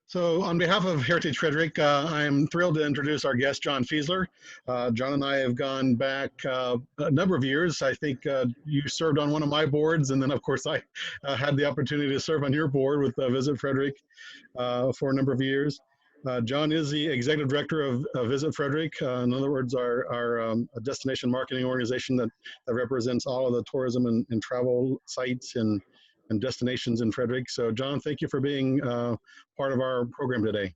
So on behalf of Heritage Frederick, I am thrilled to introduce our guest, John Fieseler. John and I have gone back a number of years. I think you served on one of my boards, and then of course I had the opportunity to serve on your board with Visit Frederick for a number of years. John is the executive director of Visit Frederick. In other words, our destination marketing organization that represents all of the tourism and travel sites and destinations in Frederick. So John, thank you for being part of our program today.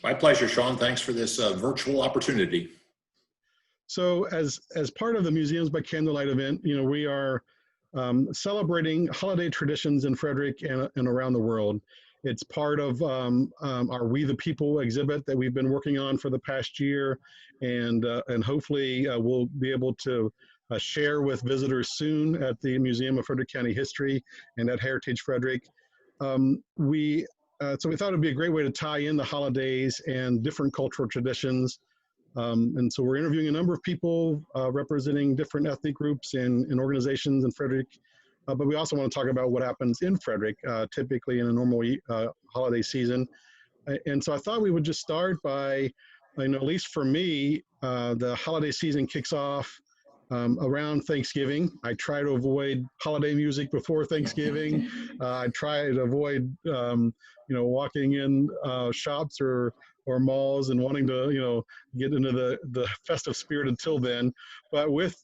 My pleasure, Sean. Thanks for this virtual opportunity. So as part of the Museums by Candlelight event, you know, we are celebrating holiday traditions in Frederick and around the world. It's part of our We the People exhibit that we've been working on for the past year, and hopefully we'll be able to share with visitors soon at the Museum of Frederick County History and at Heritage Frederick. So we thought it'd be a great way to tie in the holidays and different cultural traditions. And so we're interviewing a number of people representing different ethnic groups and organizations in Frederick. But we also want to talk about what happens in Frederick, typically in a normal holiday season. And so I thought we would just start by, you know, at least for me, the holiday season kicks off around Thanksgiving. I try to avoid holiday music before Thanksgiving. I try to avoid, you know, walking in shops or malls and wanting to, you know, get into the festive spirit until then. But with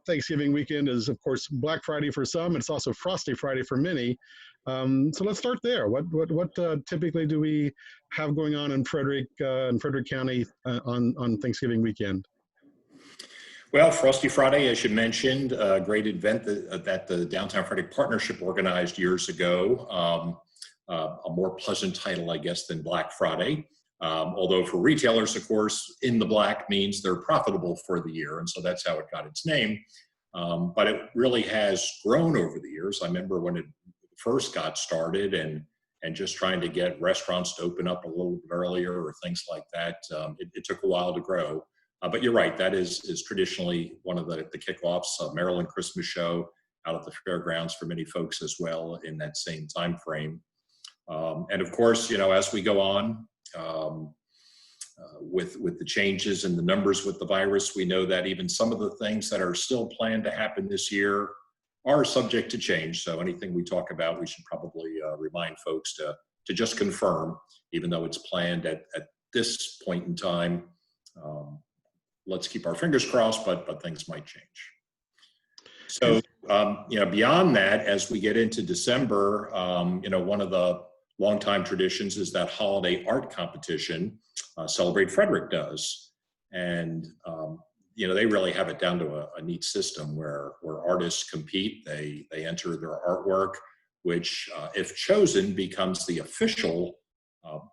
Thanksgiving weekend is, of course, Black Friday for some. It's also Frosty Friday for many. So let's start there. What typically do we have going on in Frederick County on Thanksgiving weekend? Well, Frosty Friday, as you mentioned, a great event that the Downtown Frederick Partnership organized years ago. A more pleasant title, I guess, than Black Friday. Although for retailers, of course, in the black means they're profitable for the year. And so that's how it got its name. But it really has grown over the years. I remember when it first got started and just trying to get restaurants to open up a little bit earlier or things like that. It took a while to grow. But you're right, that is traditionally one of the kickoffs, Maryland Christmas show out at the fairgrounds for many folks as well in that same time frame. And of course, you know, as we go on with the changes and the numbers with the virus, we know that even some of the things that are still planned to happen this year are subject to change. So anything we talk about, we should probably remind folks to just confirm, even though it's planned at this point in time. Let's keep our fingers crossed, but things might change. So, you know, beyond that, as we get into December, you know, one of the longtime traditions is that holiday art competition, Celebrate Frederick does. And, you know, they really have it down to a neat system where artists compete, they enter their artwork, which, if chosen, becomes the official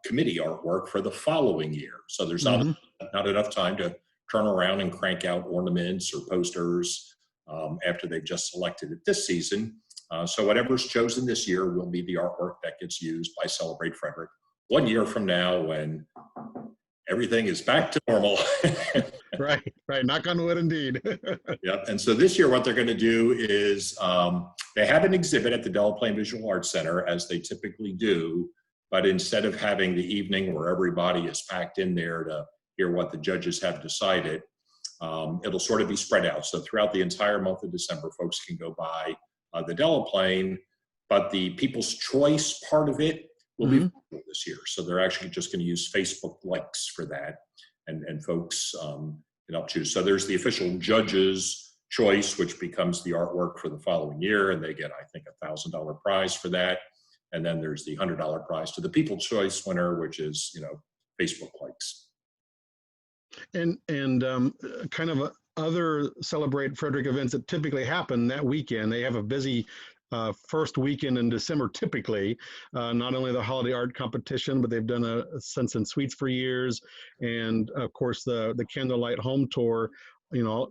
committee artwork for the following year. So there's not enough time to turn around and crank out ornaments or posters after they've just selected it this season. So whatever's chosen this year will be the artwork that gets used by Celebrate Frederick 1 year from now when everything is back to normal. Right. Knock on wood, indeed. Yep. And so this year, what they're going to do is they have an exhibit at the Delaplane Visual Arts Center, as they typically do. But instead of having the evening where everybody is packed in there to hear what the judges have decided, it'll sort of be spread out. So throughout the entire month of December, folks can go by the Delaplane, but the People's Choice part of it will be this year. So they're actually just going to use Facebook likes for that, and folks can help choose. So there's the official judges' choice, which becomes the artwork for the following year, and they get, I think, $1,000 prize for that. And then there's the $100 prize to the People's Choice winner, which is, you know, Facebook likes. And kind of other Celebrate Frederick events that typically happen that weekend. They have a busy first weekend in December typically. Not only the holiday art competition, but they've done a Scents and Sweets for years, and of course the Candlelight home tour. You know,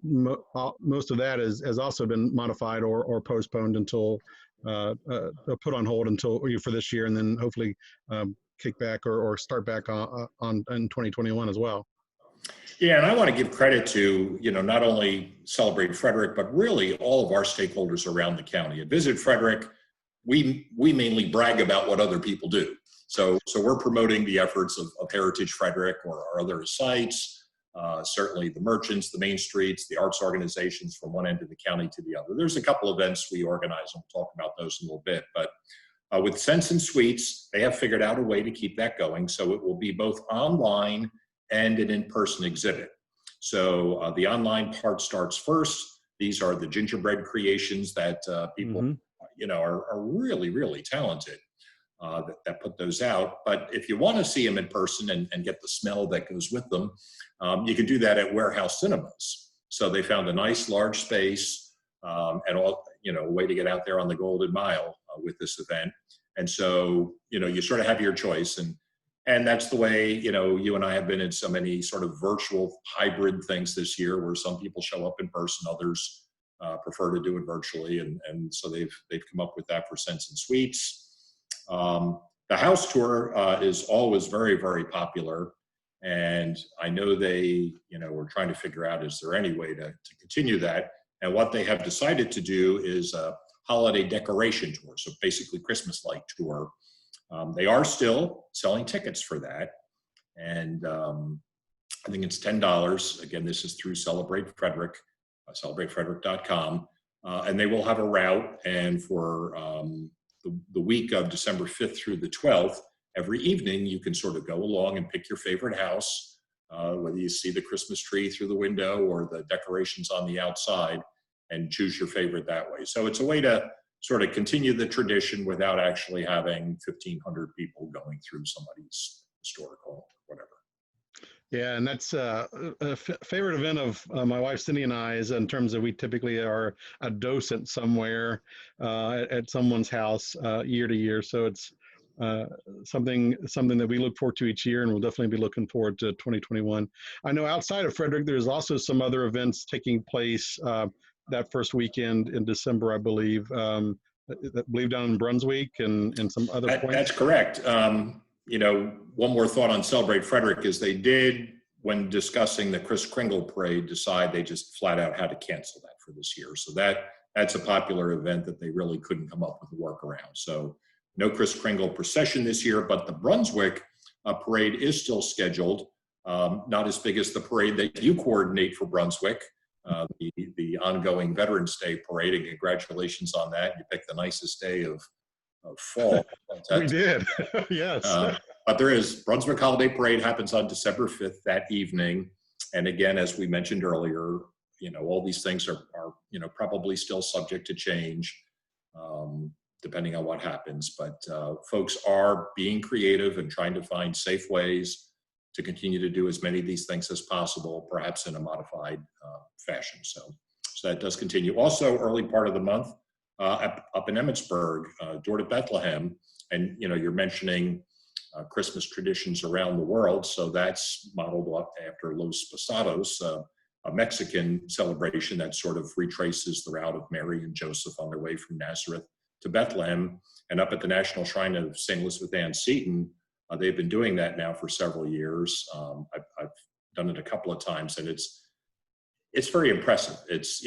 most of that has also been modified or postponed until put on hold until for this year, and then hopefully kick back or start back on in 2021 as well. Yeah, and I want to give credit to, you know, not only Celebrate Frederick, but really all of our stakeholders around the county. At Visit Frederick, we mainly brag about what other people do. So we're promoting the efforts of Heritage Frederick or our other sites, certainly the merchants, the main streets, the arts organizations from one end of the county to the other. There's a couple events we organize, and we'll talk about those in a little bit. But with Scents and Sweets, they have figured out a way to keep that going. So it will be both online and an in-person exhibit. So the online part starts first. These are the gingerbread creations that people, are really, really talented that put those out. But if you want to see them in person and get the smell that goes with them, you can do that at Warehouse Cinemas. So they found a nice large space and a way to get out there on the Golden Mile with this event. And so, you sort of have your choice. And that's the way, you and I have been in so many sort of virtual hybrid things this year where some people show up in person, others prefer to do it virtually. And so they've come up with that for Scents and Sweets. The house tour is always very, very popular. And I know they, were trying to figure out, is there any way to continue that? And what they have decided to do is a holiday decoration tour. So basically Christmas-like tour. They are still selling tickets for that. And I think it's $10. Again, this is through Celebrate Frederick, celeratefrederick.com. And they will have a route. And for the week of December 5th through the 12th, every evening you can sort of go along and pick your favorite house, whether you see the Christmas tree through the window or the decorations on the outside, and choose your favorite that way. So it's a way to sort of continue the tradition without actually having 1,500 people going through somebody's historical whatever. Yeah, and that's a favorite event of my wife Cindy and I is in terms of we typically are a docent somewhere at someone's house year to year. So it's something that we look forward to each year, and we'll definitely be looking forward to 2021. I know outside of Frederick, there's also some other events taking place that first weekend in December, I believe. I believe down in Brunswick and some other points. That's correct. One more thought on Celebrate Frederick is they did, when discussing the Kris Kringle Parade, decide they just flat out had to cancel that for this year. So that's a popular event that they really couldn't come up with a workaround. So no Kris Kringle procession this year, but the Brunswick parade is still scheduled. Not as big as the parade that you coordinate for Brunswick, the ongoing Veterans Day parade, and congratulations on that. You picked the nicest day of fall. We did, yes. But there is Brunswick Holiday Parade happens on December 5th that evening. And again, as we mentioned earlier, all these things are probably still subject to change depending on what happens. But folks are being creative and trying to find safe ways to continue to do as many of these things as possible, perhaps in a modified fashion. So that does continue. Also, early part of the month, up in Emmitsburg, Door to Bethlehem, and you're mentioning Christmas traditions around the world, so that's modeled up after Los Posados, a Mexican celebration that sort of retraces the route of Mary and Joseph on their way from Nazareth to Bethlehem. And up at the National Shrine of St. Elizabeth Ann Seton, they've been doing that now for several years. I've done it a couple of times, and it's very impressive. It's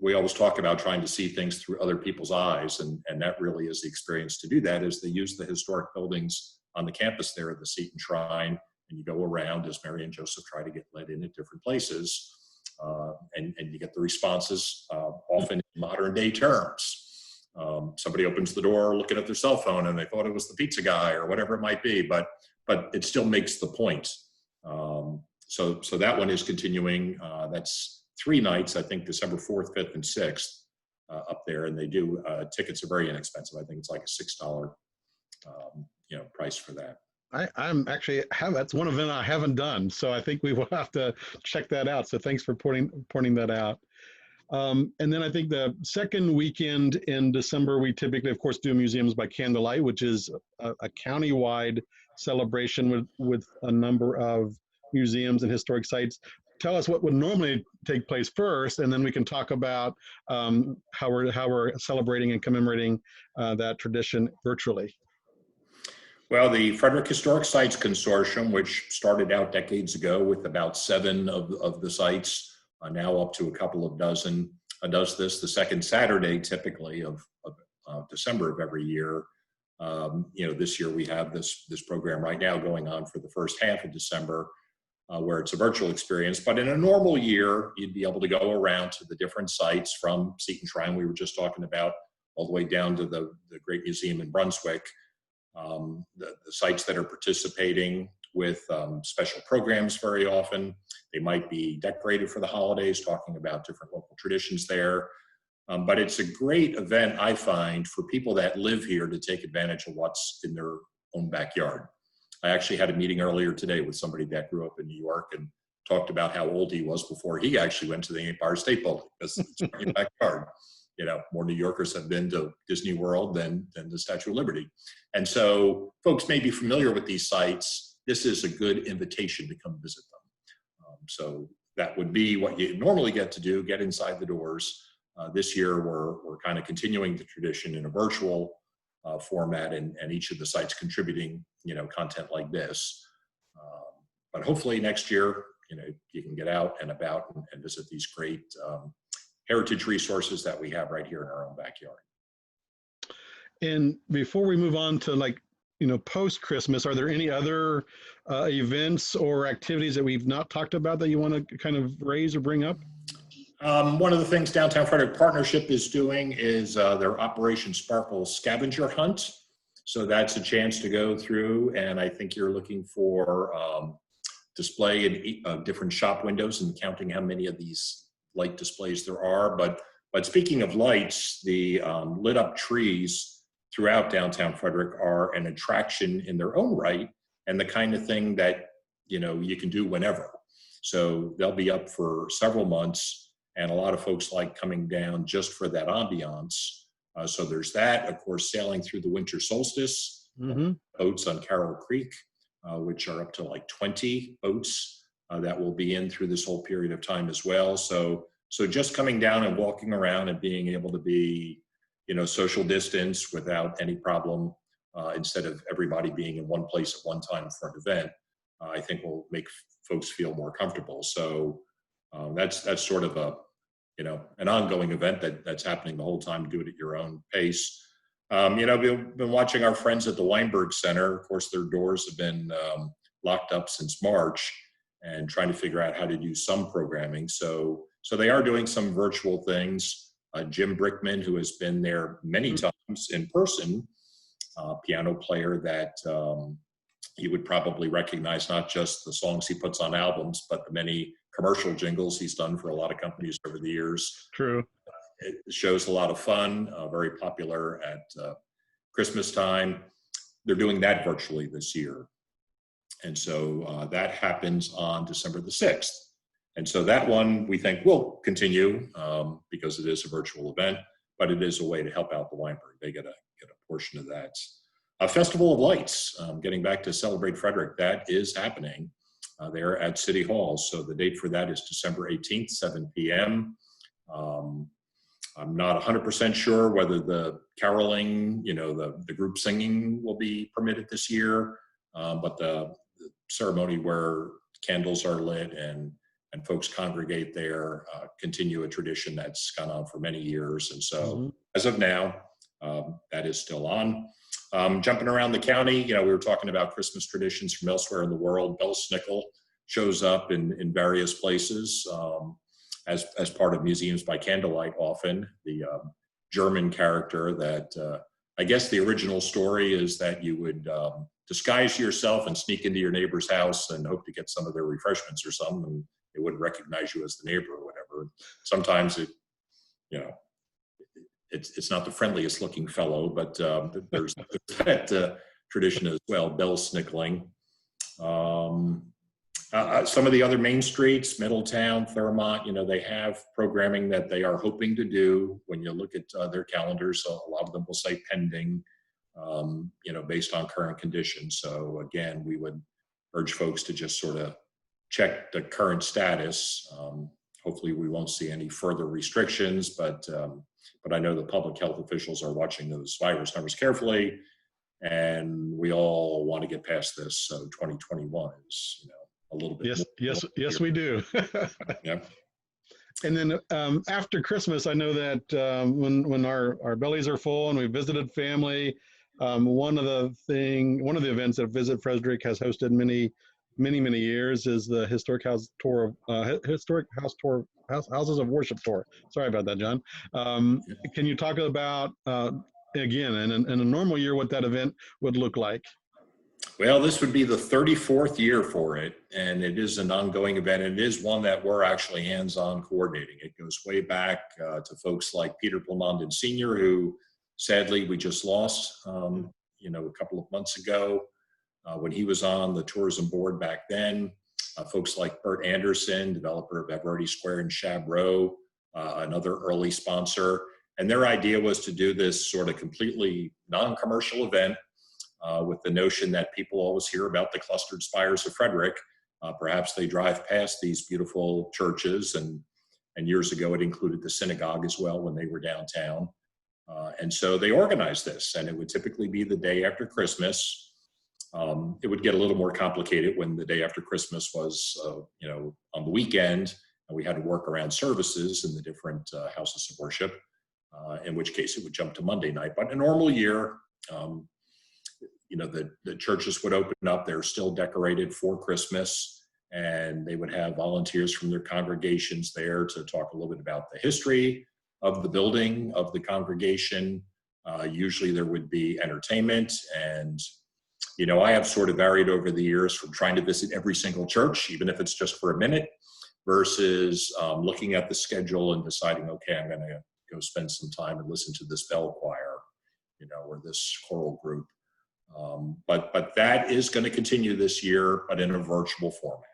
we always talk about trying to see things through other people's eyes, and that really is the experience to do that. Is they use the historic buildings on the campus there at the Seton Shrine, and you go around as Mary and Joseph try to get led in at different places, and you get the responses often in modern day terms. Somebody opens the door looking at their cell phone and they thought it was the pizza guy or whatever it might be, but it still makes the point. So that one is continuing. That's 3 nights, I think December 4th, 5th, and 6th up there, and they do tickets are very inexpensive. I think it's like a $6 price for that. I'm actually that's one event I haven't done, so I think we will have to check that out. So thanks for pointing that out. And then I think the second weekend in December, we typically, of course, do Museums by Candlelight, which is a county-wide celebration with a number of museums and historic sites. Tell us what would normally take place first, and then we can talk about how we're celebrating and commemorating that tradition virtually. Well, the Frederick Historic Sites Consortium, which started out decades ago with about 7 of the sites, now up to a couple of dozen, does this the second Saturday typically of December of every year. This year we have this program right now going on for the first half of December, where it's a virtual experience. But in a normal year, you'd be able to go around to the different sites from Seton Shrine we were just talking about, all the way down to the Great Museum in Brunswick. The sites that are participating with special programs very often. They might be decorated for the holidays, talking about different local traditions there. But it's a great event, I find, for people that live here to take advantage of what's in their own backyard. I actually had a meeting earlier today with somebody that grew up in New York and talked about how old he was before he actually went to the Empire State Building, because it's in your backyard. More New Yorkers have been to Disney World than the Statue of Liberty. And so folks may be familiar with these sites. This is a good invitation to come visit them. So that would be what you normally get to do, get inside the doors. This year, we're kind of continuing the tradition in a virtual format, and each of the sites contributing, content like this. But hopefully next year, you can get out and about and visit these great heritage resources that we have right here in our own backyard. And before we move on to post-Christmas, are there any other events or activities that we've not talked about that you want to kind of raise or bring up? One of the things Downtown Frederick Partnership is doing is their Operation Sparkle scavenger hunt. So that's a chance to go through, and I think you're looking for display in different shop windows and counting how many of these light displays there are. But speaking of lights, the lit up trees throughout downtown Frederick are an attraction in their own right, and the kind of thing that you can do whenever. So they'll be up for several months, and a lot of folks like coming down just for that ambiance. So there's that. Of course, sailing through the winter solstice, boats on Carroll Creek, which are up to like 20 boats that will be in through this whole period of time as well. So just coming down and walking around and being able to be, social distance without any problem, instead of everybody being in one place at one time for an event, I think will make folks feel more comfortable. So that's sort of an ongoing event that's happening the whole time. Do it at your own pace. We've been watching our friends at the Weinberg Center. Of course, their doors have been locked up since March, and trying to figure out how to do some programming. So they are doing some virtual things. Jim Brickman, who has been there many times in person, piano player that you would probably recognize, not just the songs he puts on albums, but the many commercial jingles he's done for a lot of companies over the years. True. It shows a lot of fun, very popular at Christmas time. They're doing that virtually this year. And so that happens on December the 6th. And so that one we think will continue because it is a virtual event, but it is a way to help out the Weinberg. They get a portion of that. A Festival of Lights, getting back to Celebrate Frederick, that is happening there at City Hall. So the date for that is December 18th, 7 p.m. I'm not 100% sure whether the caroling, the group singing will be permitted this year, but the ceremony where candles are lit and folks congregate there, continue a tradition that's gone on for many years. And so as of now, that is still on. Jumping around the county, we were talking about Christmas traditions from elsewhere in the world. Bell Snickle shows up in various places as part of Museums by Candlelight often. The German character that, I guess the original story is that you would disguise yourself and sneak into your neighbor's house and hope to get some of their refreshments or something, and they wouldn't recognize you as the neighbor or whatever. Sometimes it's not the friendliest looking fellow, but there's that tradition as well, bell snickling. Some of the other main streets, Middletown, Thurmont, they have programming that they are hoping to do. When you look at their calendars, so a lot of them will say pending, based on current conditions. So again, we would urge folks to just sort of check the current status. Hopefully we won't see any further restrictions, but I know the public health officials are watching those virus numbers carefully, and we all want to get past this. So 2021 is, a little bit. Yes, we do. Yeah. And then after Christmas, I know that when our bellies are full and we visited family One of the events that Visit Frederick has hosted many years is the historic house tour, houses of worship tour. Sorry about that, John. Can you talk about again in a normal year what that event would look like? Well, this would be the 34th year for it, and it is an ongoing event. And it is one that we're actually hands-on coordinating. It goes way back to folks like Peter Plumondon Sr., who sadly we just lost, a couple of months ago when he was on the tourism board back then. Folks like Bert Anderson, developer of Everardy Square in Chabreau, another early sponsor. And their idea was to do this sort of completely non-commercial event with the notion that people always hear about the clustered spires of Frederick. Perhaps they drive past these beautiful churches, and years ago it included the synagogue as well when they were downtown. And so they organized this, and it would typically be the day after Christmas. It would get a little more complicated when the day after Christmas was, on the weekend, and we had to work around services in the different houses of worship, in which case it would jump to Monday night. But in a normal year, the churches would open up. They're still decorated for Christmas, and they would have volunteers from their congregations there to talk a little bit about the history of the building, of the congregation. Usually there would be entertainment, and I have sort of varied over the years from trying to visit every single church, even if it's just for a minute, versus looking at the schedule and deciding, okay, I'm going to go spend some time and listen to this bell choir, or this choral group. But that is going to continue this year, but in a virtual format.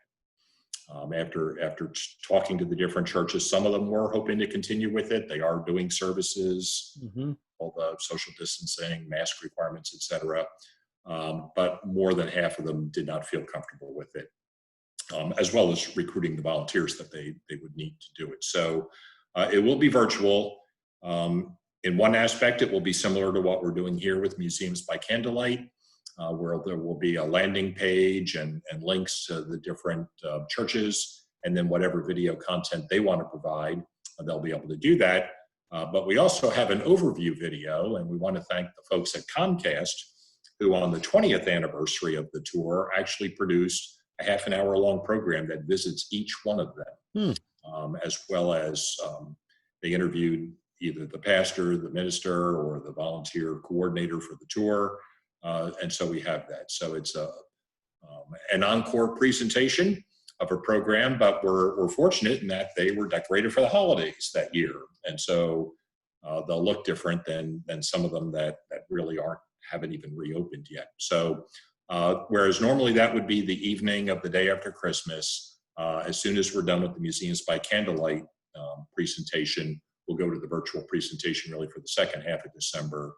After talking to the different churches, some of them were hoping to continue with it. They are doing services, all the social distancing, mask requirements, etc. But more than half of them did not feel comfortable with it, as well as recruiting the volunteers that they would need to do it. So it will be virtual. In one aspect, it will be similar to what we're doing here with Museums by Candlelight, where there will be a landing page and links to the different churches, and then whatever video content they want to provide, they'll be able to do that. But we also have an overview video, and we want to thank the folks at Comcast, who on the 20th anniversary of the tour actually produced a half an hour long program that visits each one of them, as well as they interviewed either the pastor, the minister, or the volunteer coordinator for the tour. And so we have that. So it's an encore presentation of a program, but we're fortunate in that they were decorated for the holidays that year. And so they'll look different than some of them that really haven't even reopened yet. So whereas normally that would be the evening of the day after Christmas, as soon as we're done with the Museums by Candlelight presentation, we'll go to the virtual presentation really for the second half of December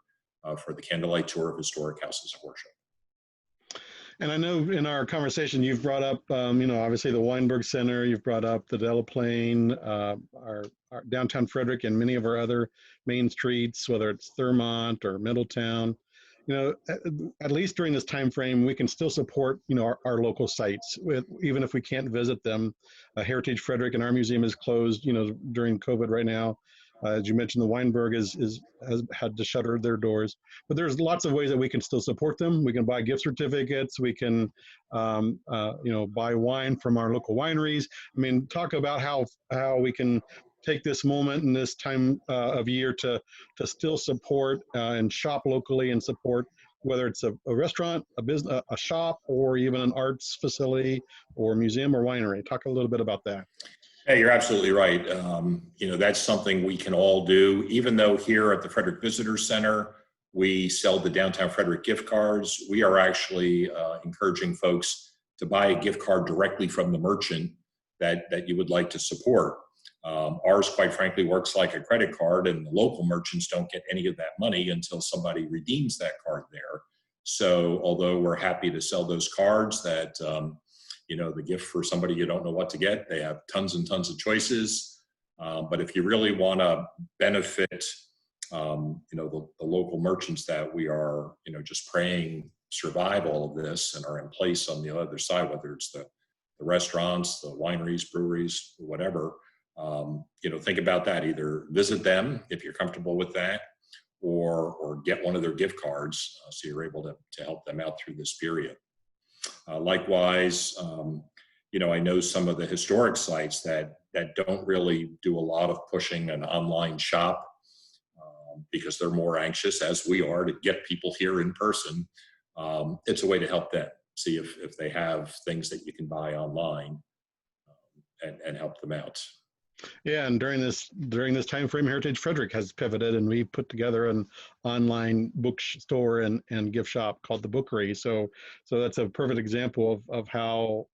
for the Candlelight Tour of Historic Houses of Worship. And I know in our conversation you've brought up, obviously the Weinberg Center, you've brought up the Delaplane, our downtown Frederick, and many of our other main streets, whether it's Thurmont or Middletown. At least during this time frame, we can still support, our local sites, even if we can't visit them. Heritage Frederick and our museum is closed, during COVID right now. As you mentioned, the Weinberg has had to shutter their doors, but there's lots of ways that we can still support them. We can buy gift certificates. We can, buy wine from our local wineries. I mean, talk about how we can take this moment and this time of year to still support and shop locally and support, whether it's a restaurant, a business, a shop, or even an arts facility or museum or winery. Talk a little bit about that. Yeah, you're absolutely right. That's something we can all do. Even though here at the Frederick Visitor Center, we sell the Downtown Frederick gift cards, we are actually encouraging folks to buy a gift card directly from the merchant that you would like to support. Ours, quite frankly, works like a credit card, and the local merchants don't get any of that money until somebody redeems that card there. So although we're happy to sell those cards that the gift for somebody you don't know what to get, they have tons and tons of choices. But if you really want to benefit, the local merchants that we are, just praying survive all of this and are in place on the other side, whether it's the restaurants, the wineries, breweries, whatever, think about that. Either visit them if you're comfortable with that, or get one of their gift cards. So you're able to help them out through this period. Likewise, I know some of the historic sites that don't really do a lot of pushing an online shop because they're more anxious, as we are, to get people here in person. It's a way to help them see if they have things that you can buy online and help them out. Yeah, and during this time frame, Heritage Frederick has pivoted, and we put together an online bookstore and gift shop called the Bookery. So that's a perfect example of how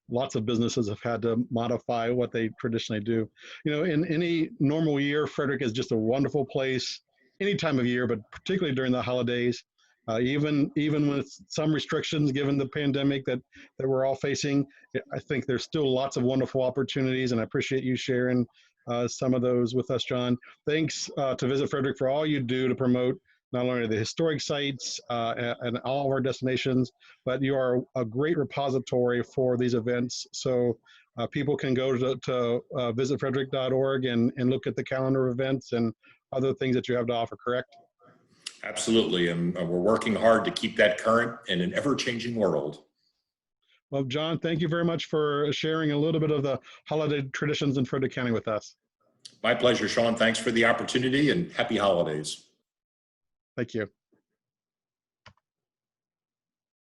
lots of businesses have had to modify what they traditionally do. In any normal year, Frederick is just a wonderful place any time of year, but particularly during the holidays. Even with some restrictions given the pandemic that we're all facing, I think there's still lots of wonderful opportunities, and I appreciate you sharing some of those with us, John. Thanks to Visit Frederick for all you do to promote not only the historic sites and all of our destinations, but you are a great repository for these events. So people can go to visitfrederick.org and look at the calendar of events and other things that you have to offer, correct? Absolutely, and we're working hard to keep that current in an ever-changing world. Well, John, thank you very much for sharing a little bit of the holiday traditions in Frederick County with us. My pleasure, Sean. Thanks for the opportunity, and happy holidays. Thank you.